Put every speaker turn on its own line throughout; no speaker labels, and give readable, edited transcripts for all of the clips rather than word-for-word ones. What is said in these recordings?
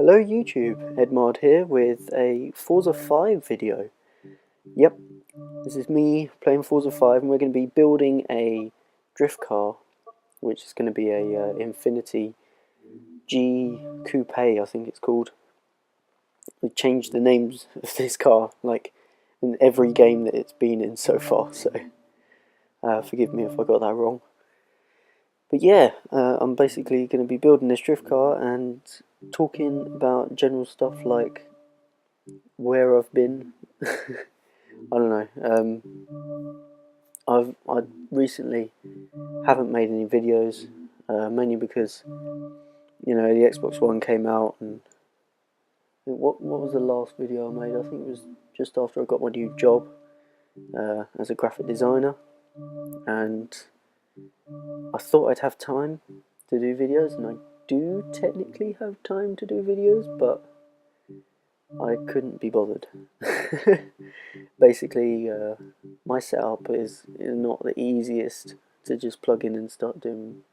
Hello YouTube, Edmard here with a Forza 5 video. Yep, this is me playing Forza 5 and we're going to be building a drift car, which is going to be a Infinity G Coupe, I think it's called. We changed the names of this car like in every game that it's been in so far, so forgive me if I got that wrong. But yeah, I'm basically going to be building this drift car and talking about general stuff like where I've been. I don't know. I recently haven't made any videos, mainly because the Xbox One came out, and what was the last video I made? I think it was just after I got my new job as a graphic designer, and I thought I'd have time to do videos, and I do technically have time to do videos, but I couldn't be bothered. Basically, my setup is not the easiest to just plug in and start doing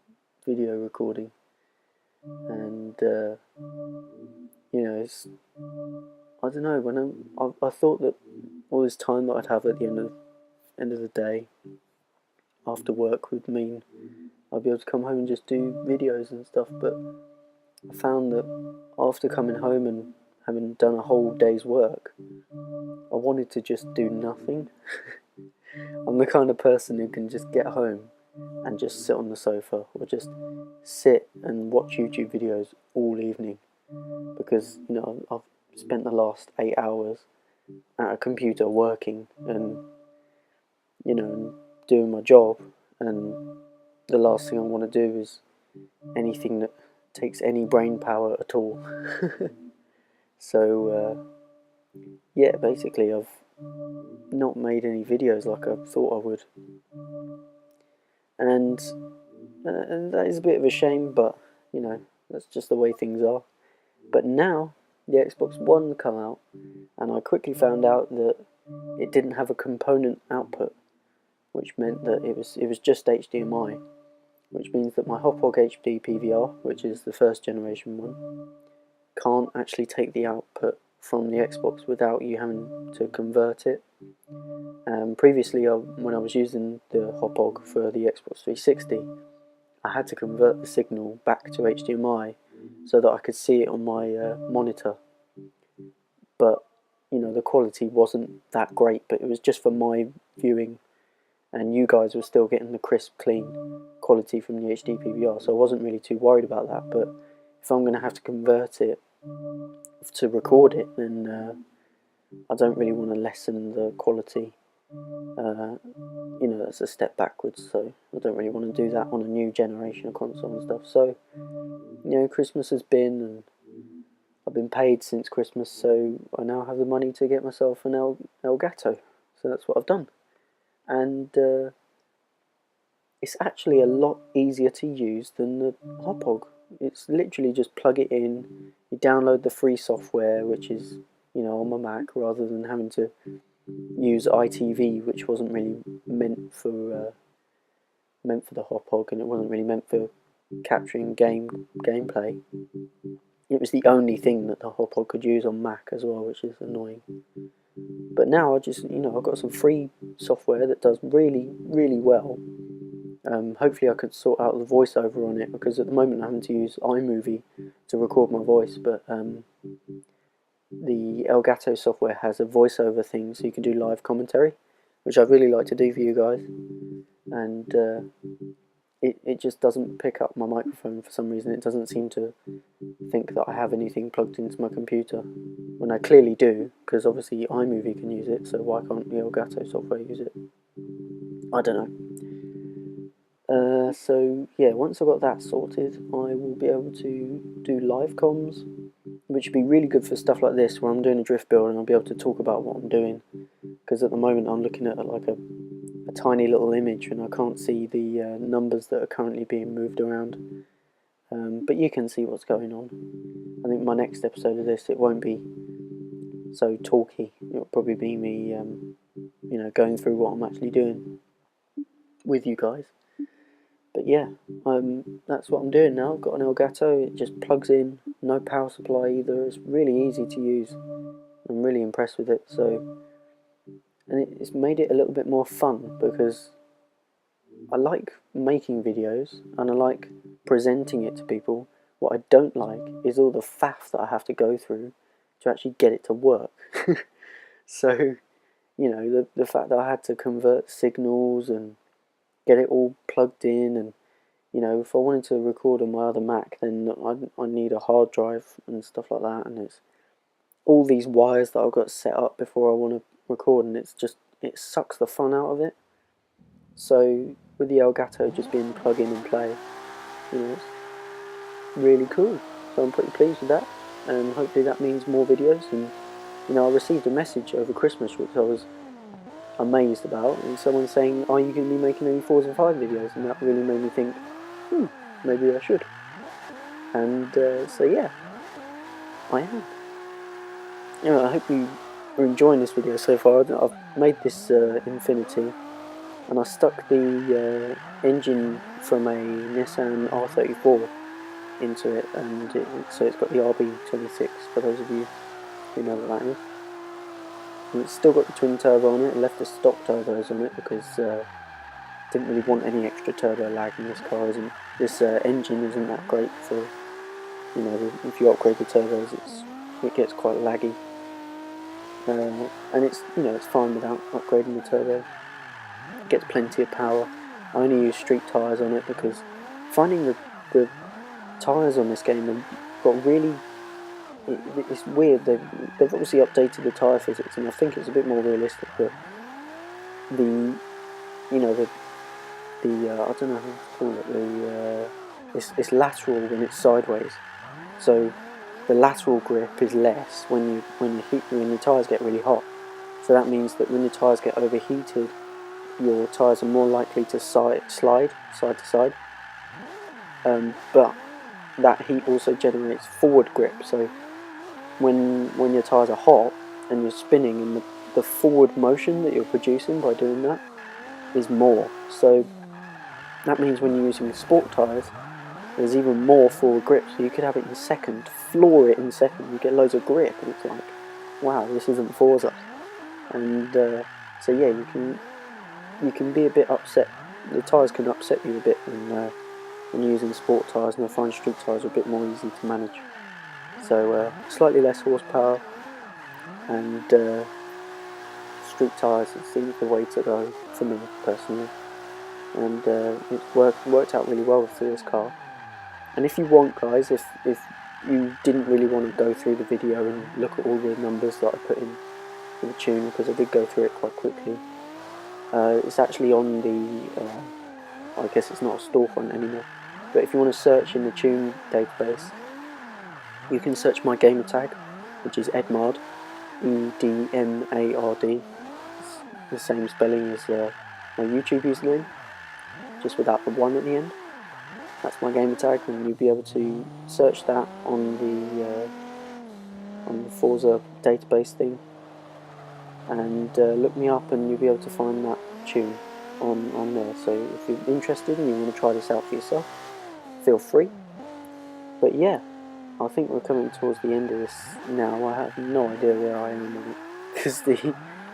video recording, and it's, I don't know, I thought that all this time that I'd have at the end of the day after work would mean I'd be able to come home and just do videos and stuff, but I found that after coming home and having done a whole day's work, I wanted to just do nothing. I'm the kind of person who can just get home and just sit on the sofa or just sit and watch YouTube videos all evening, because I've spent the last 8 hours at a computer working and doing my job, and the last thing I want to do is anything that takes any brain power at all. So yeah, basically I've not made any videos like I thought I would, and that is a bit of a shame, but that's just the way things are. But now the Xbox One come out, and I quickly found out that it didn't have a component output, which meant that it was just HDMI, which means that my Hop HD PVR, which is the first generation one, can't actually take the output from the Xbox without you having to convert it. Previously, when I was using the Hop for the Xbox 360, I had to convert the signal back to HDMI so that I could see it on my monitor. But the quality wasn't that great, but it was just for my viewing, and you guys were still getting the crisp, clean quality from the HD PVR, so I wasn't really too worried about that. But if I'm going to have to convert it to record it, then I don't really want to lessen the quality. That's a step backwards, so I don't really want to do that on a new generation of console and stuff. So Christmas has been, and I've been paid since Christmas, so I now have the money to get myself an Elgato, so that's what I've done. And it's actually a lot easier to use than the Hop. It's literally just plug it in, you download the free software, which is on my Mac, rather than having to use ITV, which wasn't really meant for the Hop, and it wasn't really meant for capturing gameplay. It was the only thing that the Hop could use on Mac as well, which is annoying. But now I've got some free software that does really, really well. Hopefully I could sort out the voiceover on it, because at the moment I'm having to use iMovie to record my voice, but the Elgato software has a voiceover thing, so you can do live commentary, which I'd really like to do for you guys, and it just doesn't pick up my microphone for some reason. It doesn't seem to think that I have anything plugged into my computer, when I clearly do, because obviously iMovie can use it, so why can't the Elgato software use it? I don't know. So yeah, once I've got that sorted, I will be able to do live comms, which would be really good for stuff like this, where I'm doing a drift build and I'll be able to talk about what I'm doing, because at the moment I'm looking at like a tiny little image and I can't see the numbers that are currently being moved around, but you can see what's going on. I think my next episode of this, it won't be so talky, it'll probably be me going through what I'm actually doing with you guys. But yeah, that's what I'm doing now. I've got an Elgato, it just plugs in, no power supply either. It's really easy to use. I'm really impressed with it. And it's made it a little bit more fun because I like making videos and I like presenting it to people. What I don't like is all the faff that I have to go through to actually get it to work. So, you know, the fact that I had to convert signals and get it all plugged in, and, you know, if I wanted to record on my other Mac, then I need a hard drive and stuff like that, and it's all these wires that I've got set up before I want to record, and it sucks the fun out of it. So with the Elgato just being plug in and play, you know, it's really cool. So I'm pretty pleased with that, and hopefully that means more videos. And, you know, I received a message over Christmas which I was amazed about, and someone saying, "Are you going to be making any Forza 5 videos?" And that really made me think, maybe I should. And so yeah, I am. You know, I hope you are enjoying this video so far. I've made this Infinity, and I stuck the engine from a Nissan R34 into it, and so it's got the RB26 for those of you who know what that is. And it's still got the twin turbo on it. I left the stock turbos on it because didn't really want any extra turbo lag in this car. This engine isn't that great for, you know, if you upgrade the turbos, it gets quite laggy. And it's, you know, it's fine without upgrading the turbo. It gets plenty of power. I only use street tyres on it because finding the tyres on this game have got really, it's weird. They've obviously updated the tyre physics, and I think it's a bit more realistic. But I don't know how to call it. It's lateral when it's sideways. So the lateral grip is less when the tyres get really hot. So that means that when the tyres get overheated, your tyres are more likely to slide side to side. But that heat also generates forward grip. So when your tyres are hot and you're spinning, and the forward motion that you're producing by doing that is more. So that means when you're using sport tyres, there's even more forward grip, so you could have it in second, floor it in second, you get loads of grip, and it's like, wow, this isn't Forza. And so yeah, you can be a bit upset. The tyres can upset you a bit when you're using sport tyres, and I find street tyres are a bit more easy to manage. So slightly less horsepower, and street tyres seems the way to go for me personally. And it's worked out really well for this car. And if you want, guys, if you didn't really want to go through the video and look at all the numbers that I put in for the tune, because I did go through it quite quickly, it's actually on the, I guess it's not a storefront anymore, but if you want to search in the tune database, you can search my gamer tag, which is Edmard, EDMARD. It's the same spelling as my YouTube username, just without the 1 at the end. That's my gamer tag, and you'll be able to search that on the Forza database thing, and look me up, and you'll be able to find that tune on there. So if you're interested and you want to try this out for yourself, feel free. But yeah, I think we're coming towards the end of this now. I have no idea where I am on it,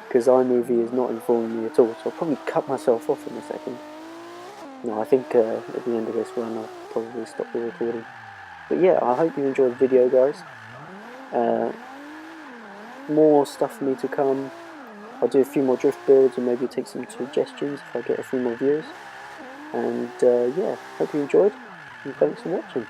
because iMovie is not informing me at all, so I'll probably cut myself off in a second. No, I think at the end of this run I'll probably stop the recording. But yeah, I hope you enjoyed the video, guys. More stuff for me to come. I'll do a few more drift builds and maybe take some suggestions if I get a few more views. And yeah, hope you enjoyed, and thanks for watching.